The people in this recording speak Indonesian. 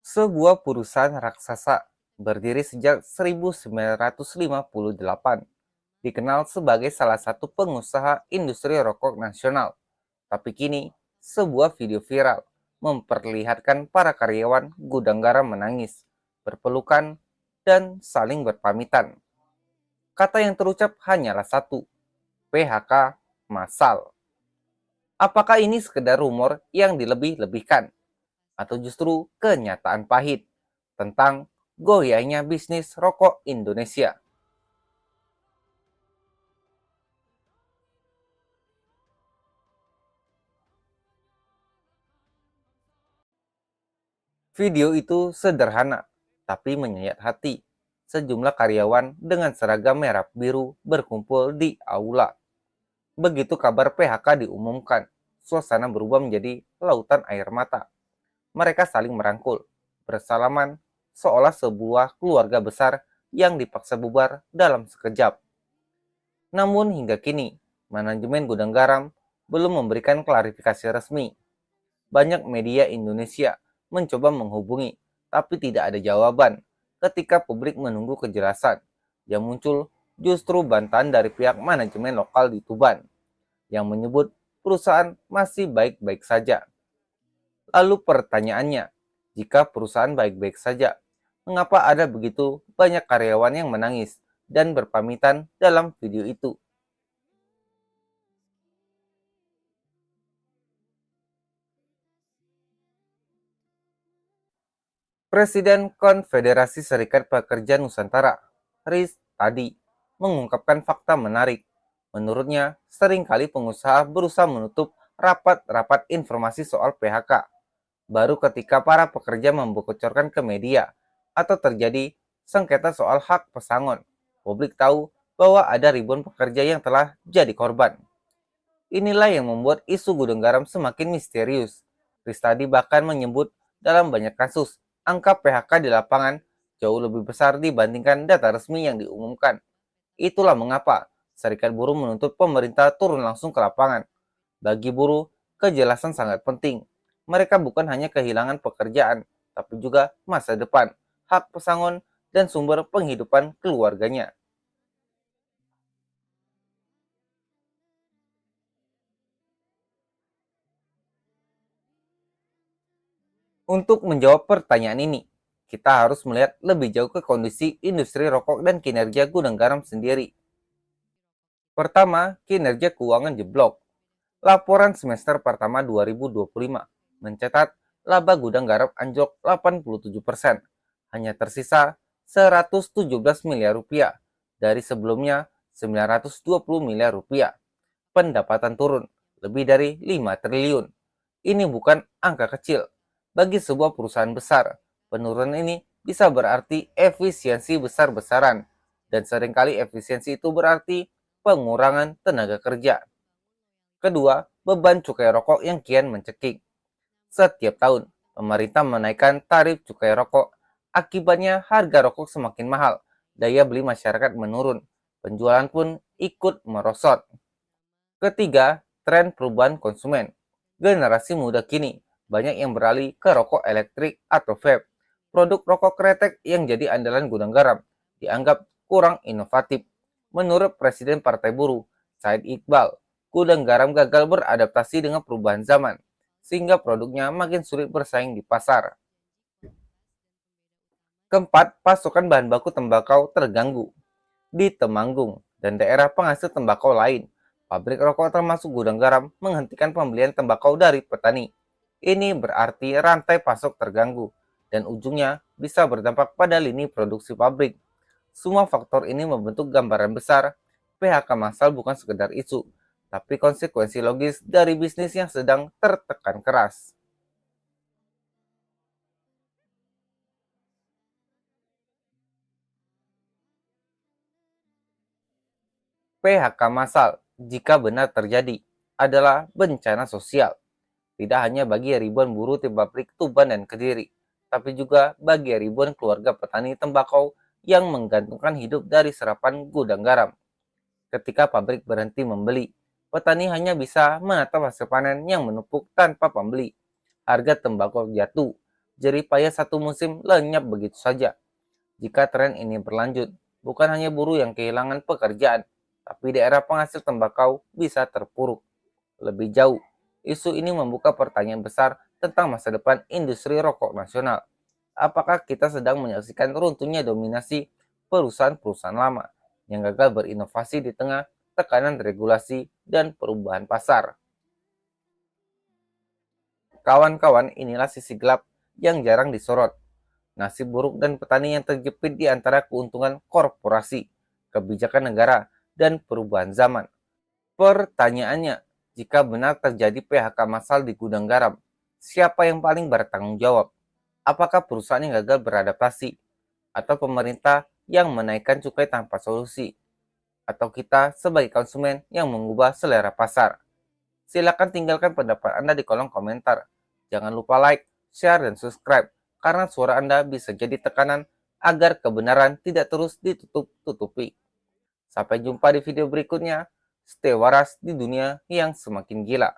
Sebuah perusahaan raksasa berdiri sejak 1958, dikenal sebagai salah satu pengusaha industri rokok nasional. Tapi kini, sebuah video viral memperlihatkan para karyawan gudang garam menangis, berpelukan, dan saling berpamitan. Kata yang terucap hanyalah satu, PHK massal. Apakah ini sekedar rumor yang dilebih-lebihkan? Atau justru kenyataan pahit tentang goyahnya bisnis rokok Indonesia? Video itu sederhana, tapi menyayat hati. Sejumlah karyawan dengan seragam merah biru berkumpul di aula. Begitu kabar PHK diumumkan, suasana berubah menjadi lautan air mata. Mereka saling merangkul, bersalaman, seolah sebuah keluarga besar yang dipaksa bubar dalam sekejap. Namun hingga kini, manajemen gudang garam belum memberikan klarifikasi resmi. Banyak media Indonesia mencoba menghubungi, tapi tidak ada jawaban. Ketika publik menunggu kejelasan, yang muncul justru bantahan dari pihak manajemen lokal di Tuban, yang menyebut perusahaan masih baik-baik saja. Lalu pertanyaannya, jika perusahaan baik-baik saja, mengapa ada begitu banyak karyawan yang menangis dan berpamitan dalam video itu? Presiden Konfederasi Serikat Pekerja Nusantara, Riz tadi, mengungkapkan fakta menarik. Menurutnya, seringkali pengusaha berusaha menutup rapat-rapat informasi soal PHK, baru ketika para pekerja membocorkan ke media, atau terjadi sengketa soal hak pesangon. Publik tahu bahwa ada ribuan pekerja yang telah jadi korban. Inilah yang membuat isu gudang garam semakin misterius. Ristadi bahkan menyebut dalam banyak kasus, angka PHK di lapangan jauh lebih besar dibandingkan data resmi yang diumumkan. Itulah mengapa Serikat Buruh menuntut pemerintah turun langsung ke lapangan. Bagi buruh, kejelasan sangat penting. Mereka bukan hanya kehilangan pekerjaan, tapi juga masa depan, hak pesangon, dan sumber penghidupan keluarganya. Untuk menjawab pertanyaan ini, kita harus melihat lebih jauh ke kondisi industri rokok dan kinerja gudang garam sendiri. Pertama, kinerja keuangan jeblok. Laporan semester pertama 2025 mencatat laba gudang garam anjlok 87%, hanya tersisa 117 miliar rupiah dari sebelumnya 920 miliar rupiah. Pendapatan turun lebih dari 5 triliun. Ini bukan angka kecil. Bagi sebuah perusahaan besar, penurunan ini bisa berarti efisiensi besar-besaran, dan seringkali efisiensi itu berarti pengurangan tenaga kerja. Kedua, beban cukai rokok yang kian mencekik. Setiap tahun, pemerintah menaikkan tarif cukai rokok. Akibatnya harga rokok semakin mahal, daya beli masyarakat menurun, penjualan pun ikut merosot. Ketiga, tren perubahan konsumen. Generasi muda kini banyak yang beralih ke rokok elektrik atau vape. Produk rokok kretek yang jadi andalan gudang garam dianggap kurang inovatif. Menurut Presiden Partai Buruh, Said Iqbal, gudang garam gagal beradaptasi dengan perubahan zaman, sehingga produknya makin sulit bersaing di pasar. Keempat, pasokan bahan baku tembakau terganggu. Di Temanggung dan daerah penghasil tembakau lain, pabrik rokok termasuk gudang garam menghentikan pembelian tembakau dari petani. Ini berarti rantai pasok terganggu dan ujungnya bisa berdampak pada lini produksi pabrik. Semua faktor ini membentuk gambaran besar PHK massal bukan sekedar isu, tapi konsekuensi logis dari bisnis yang sedang tertekan keras. PHK massal, jika benar terjadi, adalah bencana sosial. Tidak hanya bagi ribuan buruh di pabrik Tuban dan Kediri, tapi juga bagi ribuan keluarga petani tembakau yang menggantungkan hidup dari serapan gudang garam. Ketika pabrik berhenti membeli, petani hanya bisa menatap hasil panen yang menumpuk tanpa pembeli. Harga tembakau jatuh, jerih payah satu musim lenyap begitu saja. Jika tren ini berlanjut, bukan hanya buruh yang kehilangan pekerjaan, tapi daerah penghasil tembakau bisa terpuruk. Lebih jauh, isu ini membuka pertanyaan besar tentang masa depan industri rokok nasional. Apakah kita sedang menyaksikan runtuhnya dominasi perusahaan-perusahaan lama yang gagal berinovasi di tengah tekanan regulasi dan perubahan pasar? Kawan-kawan, inilah sisi gelap yang jarang disorot. Nasib buruk dan petani yang terjepit di antara keuntungan korporasi, kebijakan negara, dan perubahan zaman. Pertanyaannya, jika benar terjadi PHK massal di gudang garam, siapa yang paling bertanggung jawab? Apakah perusahaan yang gagal beradaptasi, atau pemerintah yang menaikkan cukai tanpa solusi, atau kita sebagai konsumen yang mengubah selera pasar? Silakan tinggalkan pendapat Anda di kolom komentar. Jangan lupa like, share, dan subscribe, karena suara Anda bisa jadi tekanan agar kebenaran tidak terus ditutup-tutupi. Sampai jumpa di video berikutnya. Stay waras di dunia yang semakin gila.